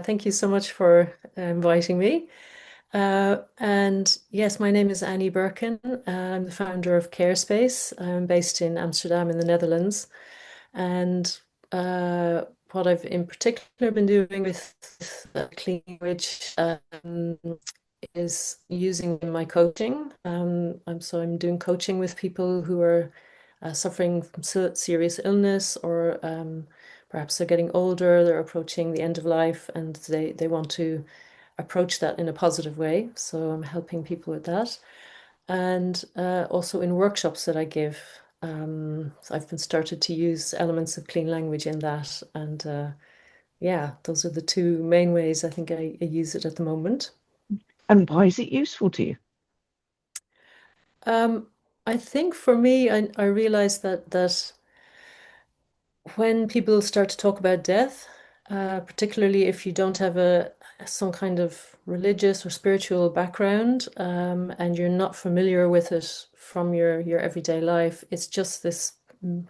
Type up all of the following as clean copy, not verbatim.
Thank you so much for inviting me. And yes, my name is Annie Birkin. I'm the founder of CareSpace. I'm based in Amsterdam in the Netherlands. And uh, what I've in particular been doing with Clean Language is using my coaching. I'm doing coaching with people who are suffering from serious illness, or perhaps they're getting older, they're approaching the end of life, and they want to approach that in a positive way. So I'm helping people with that. And also in workshops that I give, so I've been started to use elements of clean language in that. And yeah, those are the two main ways I think I use it at the moment. And why is it useful to you? Um, I think for me, I realized that when people start to talk about death, particularly if you don't have a some kind of religious or spiritual background, and you're not familiar with it from your everyday life, it's just this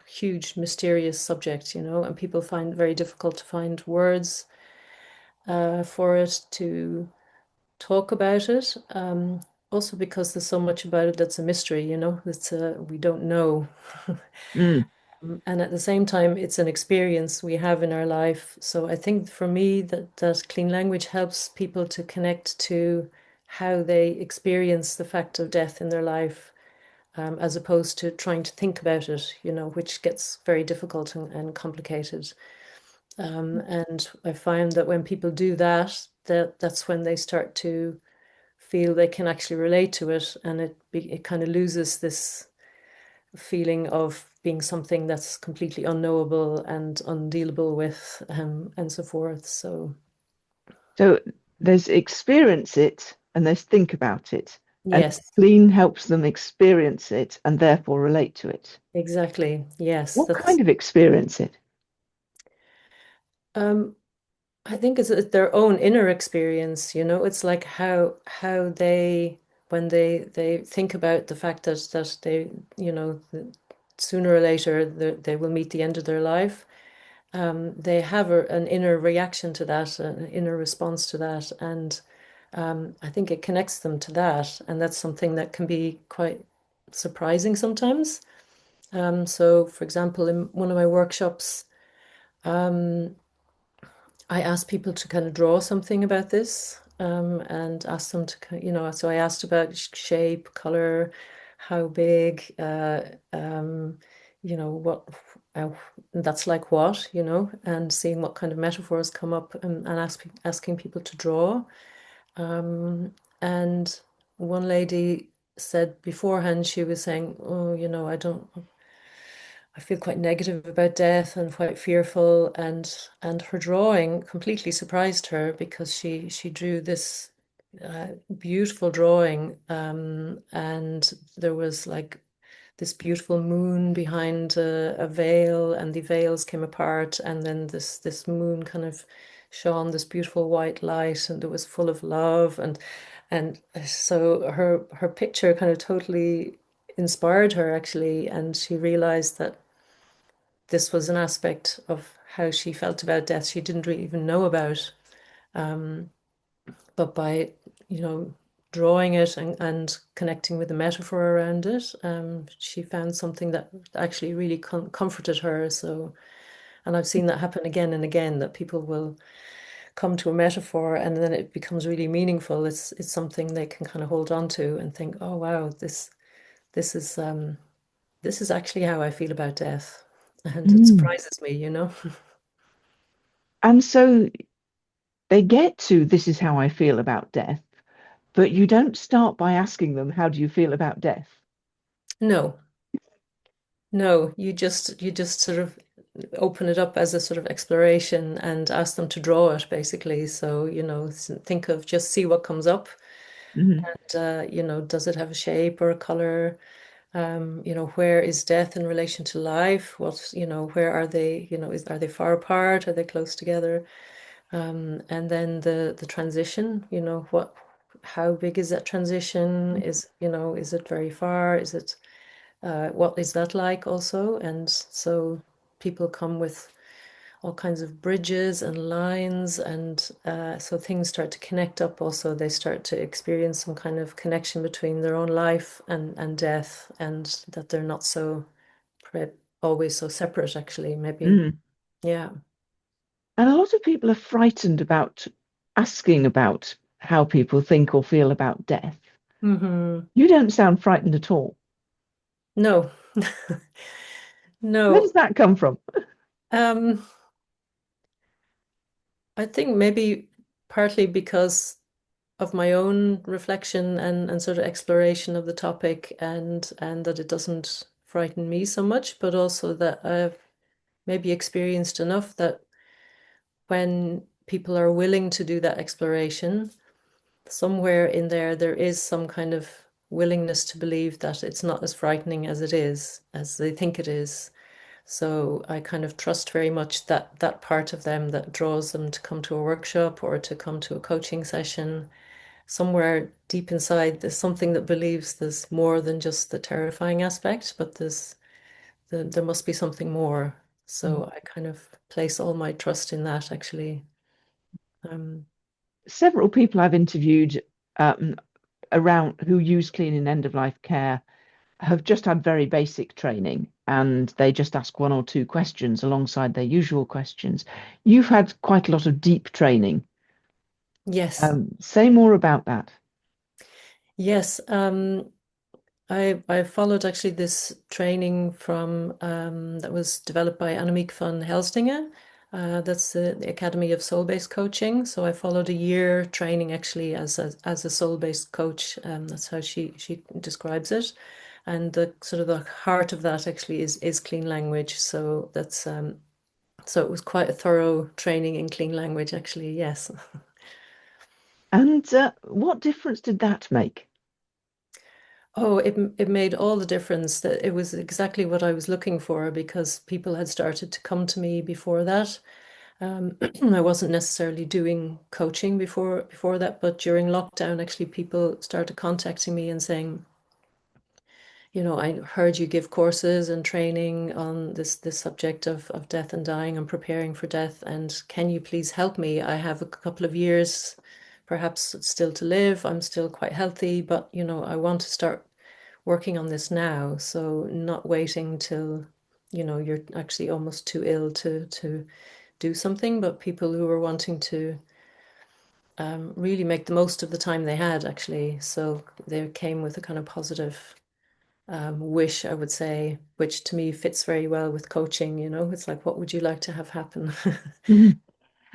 huge mysterious subject, and people find it very difficult to find words for it, to talk about it. Also because there's so much about it that's a mystery, we don't know. Mm. And at the same time, it's an experience we have in our life. So I think for me that clean language helps people to connect to how they experience the fact of death in their life, as opposed to trying to think about it, which gets very difficult and complicated. And I find that when people do that, that's when they start to feel they can actually relate to it, and it kind of loses this feeling of being something that's completely unknowable and undealable with, and so forth. So, So there's experience it and there's think about it. And yes, clean helps them experience it and therefore relate to it. exactly. Yes, What that's, kind of experience it? um, I think it's their own inner experience, it's like how they, when they think about the fact that they, sooner or later they will meet the end of their life. They have an inner reaction to that, an inner response to that, and I think it connects them to that, and that's something that can be quite surprising sometimes. So, for example, in one of my workshops, um, I asked people to kind of draw something about this, and asked them to, so I asked about shape, color, how big, what uh, that's like what, and seeing what kind of metaphors come up, and asking people to draw. And one lady said beforehand, she was saying, "Oh, I feel quite negative about death and quite fearful." And her drawing completely surprised her, because she drew this beautiful drawing, and there was like this beautiful moon behind a veil, and the veils came apart, and then this moon kind of shone this beautiful white light, and it was full of love, and so her picture kind of totally inspired her, actually, and she realized that this was an aspect of how she felt about death she didn't really even know about. Um, but by, you know, drawing it and connecting with the metaphor around it, she found something that actually really comforted her. So, and I've seen that happen again and again, that people will come to a metaphor and then it becomes really meaningful. It's something they can kind of hold on to and think, oh wow, this is this is actually how I feel about death. And it Mm. surprises me. And so they get to this is how I feel about death, but you don't start by asking them, how do you feel about death? No, no, you just sort of open it up as a sort of exploration and ask them to draw it, basically. So, think of, just see what comes up, Mhm. and does it have a shape or a color? Where is death in relation to life? Where are they? Are they far apart? Are they close together? And then the transition, how big is that transition? Is it very far? What is that like also? And so people come with all kinds of bridges and lines, and so things start to connect up. Also, they start to experience some kind of connection between their own life and death, and that they're not so always so separate, actually, maybe. Mm. Yeah. And a lot of people are frightened about asking about how people think or feel about death. Hmm. You don't sound frightened at all. No. Where does No. that come from? Um, I think maybe partly because of my own reflection and sort of exploration of the topic, and that it doesn't frighten me so much, but also that I've maybe experienced enough that when people are willing to do that exploration, somewhere in there there is some kind of willingness to believe that it's not as frightening as it is, as they think it is. So I kind of trust very much that that part of them that draws them to come to a workshop or to come to a coaching session. Somewhere deep inside, there's something that believes there's more than just the terrifying aspect, but there must be something more. Mm. So I kind of place all my trust in that, actually. Um, Several people I've interviewed um, around who use clean and end of life care have just had very basic training and they just ask one or two questions alongside their usual questions. You've had quite a lot of deep training. yes, Say more about that. yes. I followed actually this training from that was developed by Annemiek van Helsdinge. That's the Academy of Soul-Based Coaching. So I followed a year training actually as a soul-based coach. That's how she describes it. And the sort of the heart of that actually is clean language. So that's so it was quite a thorough training in clean language actually. Yes. And what difference did that make? Oh, it made all the difference. That it was exactly what I was looking for because people had started to come to me before that. I wasn't necessarily doing coaching before that, but during lockdown, actually, people started contacting me and saying, I heard you give courses and training on this subject of death and dying and preparing for death, and can you please help me? I have a couple of years, perhaps still to live. I'm still quite healthy, but I want to start working on this now. So not waiting till, you're actually almost too ill to do something, but people who are wanting to really make the most of the time they had, actually. So they came with a kind of positive wish, I would say, which to me fits very well with coaching. It's like, what would you like to have happen? Mhm.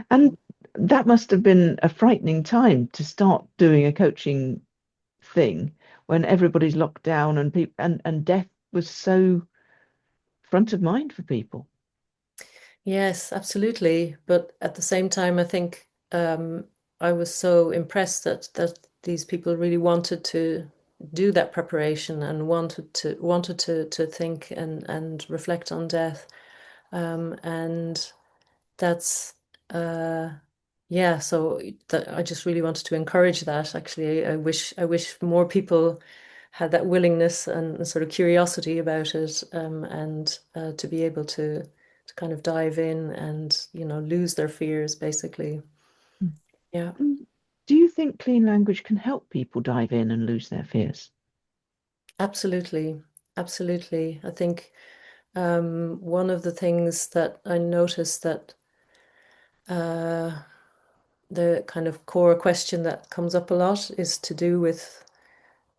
And that must have been a frightening time to start doing a coaching thing when everybody's locked down and people and death was so front of mind for people. Yes, absolutely. But at the same time, I think I was so impressed that these people really wanted to do that preparation and wanted to think and reflect on death. And that's uh yeah, so that I just really wanted to encourage that. Actually, I wish more people had that willingness and sort of curiosity about it, and to be able to kind of dive in and lose their fears, basically. Yeah, Mm. Do you think clean language can help people dive in and lose their fears? absolutely, absolutely. I think one of the things that I noticed that uh, the kind of core question that comes up a lot is to do with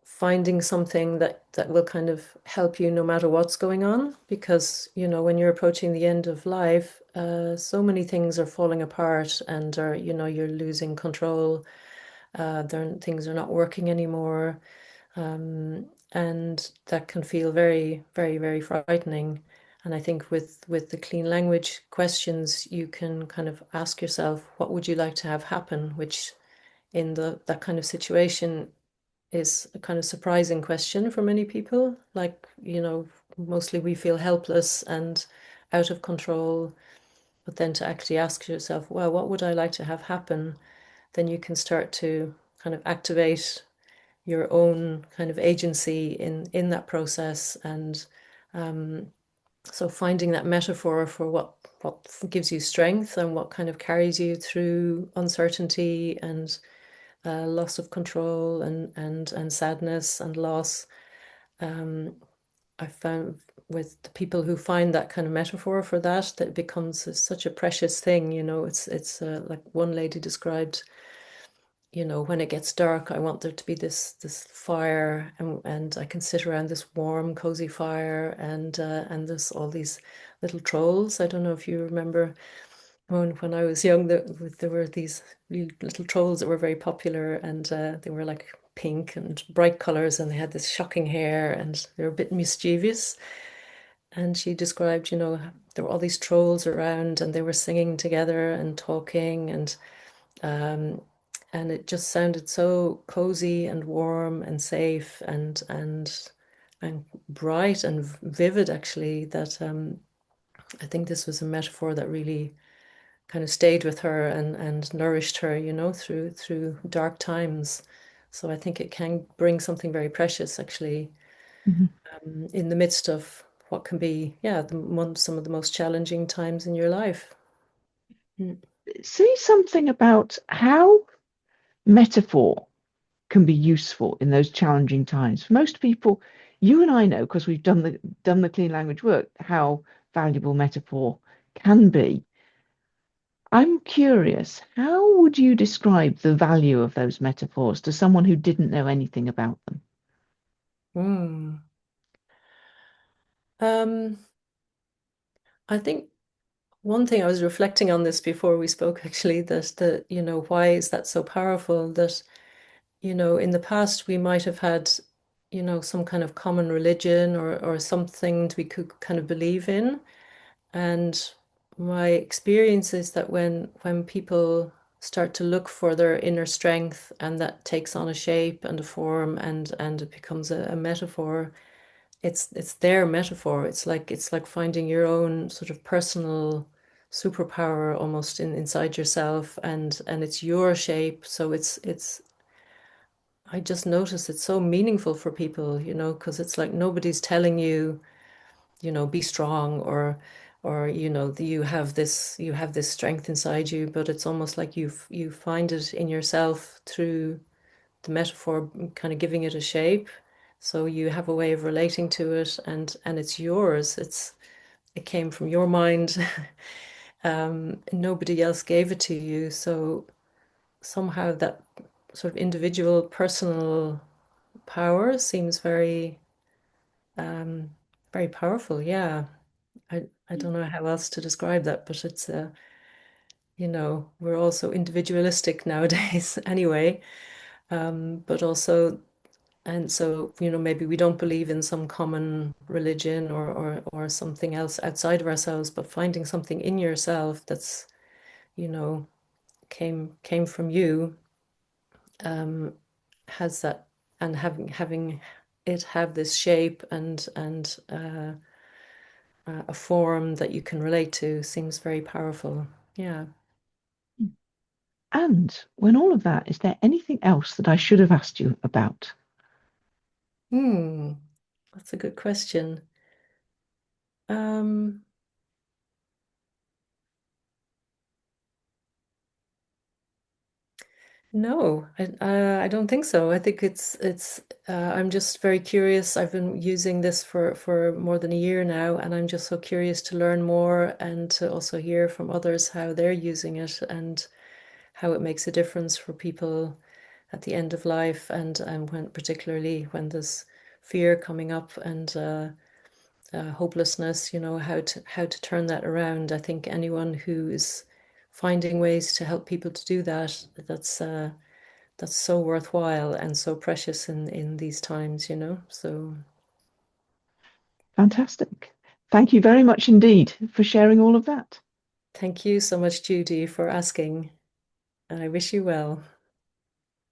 finding something that will kind of help you no matter what's going on, because when you're approaching the end of life, so many things are falling apart and are you're losing control. Things are not working anymore, and that can feel very, very, very frightening. And I think with the clean language questions, you can kind of ask yourself, what would you like to have happen, which in that kind of situation is a kind of surprising question for many people. Like, mostly we feel helpless and out of control, but then to actually ask yourself, well, what would I like to have happen? Then you can start to kind of activate your own kind of agency in that process. And so finding that metaphor for gives you strength and what kind of carries you through uncertainty and loss of control and sadness and loss. Um, I found with the people who find that kind of metaphor for that, that it becomes such a precious thing. It's like one lady described, when it gets dark, I want there to be this fire, and I can sit around this warm, cozy fire, and there's all these little trolls. I don't know if you remember when I was young, there were these little trolls that were very popular, and they were like pink and bright colors, and they had this shocking hair, and they were a bit mischievous. And she described, there were all these trolls around, and they were singing together and talking, um, and it just sounded so cozy and warm and safe and bright and vivid, actually, that I think this was a metaphor that really kind of stayed with her and nourished her, through dark times. So I think it can bring something very precious, actually, Mhm. in the midst of what can be, yeah, some of the most challenging times in your life. Mm. Say something about how metaphor can be useful in those challenging times. For most people, you and I know, because we've done the clean language work, how valuable metaphor can be. I'm curious, how would you describe the value of those metaphors to someone who didn't know anything about them? Mm. Um, I think one thing I was reflecting on this before we spoke, actually, that why is that so powerful? That, in the past we might have had, some kind of common religion or something we could kind of believe in. And my experience is that when people start to look for their inner strength, and that takes on a shape and a form, and it becomes a metaphor, it's their metaphor. It's like finding your own sort of personal superpower almost inside yourself, and it's your shape. So it's I just notice it's so meaningful for people, because it's like nobody's telling you, be strong, or you have this strength inside you, but it's almost like you find it in yourself through the metaphor, kind of giving it a shape. So you have a way of relating to it, and it's yours. It came from your mind. Nobody else gave it to you. So somehow that sort of individual, personal power seems um, very powerful. Yeah. I don't know how else to describe that, but we're also individualistic nowadays anyway. But also, and so, maybe we don't believe in some common religion or something else outside of ourselves, but finding something in yourself that's, you know, came from you, um, has that, and having it have this shape and a form that you can relate to seems very powerful. Yeah. And when all of that, is there anything else that I should have asked you about? Hmm. That's a good question. Um, no, I don't think so. I think it's I'm just very curious. I've been using this for more than a year now, and I'm just so curious to learn more and to also hear from others how they're using it and how it makes a difference for people at the end of life, and when particularly when there's fear coming up and hopelessness, how to turn that around. I think anyone who is finding ways to help people to do that, that's so worthwhile and so precious in these times, So Fantastic. Thank you very much indeed for sharing all of that. thank you so much, Judy, for asking, and I wish you well.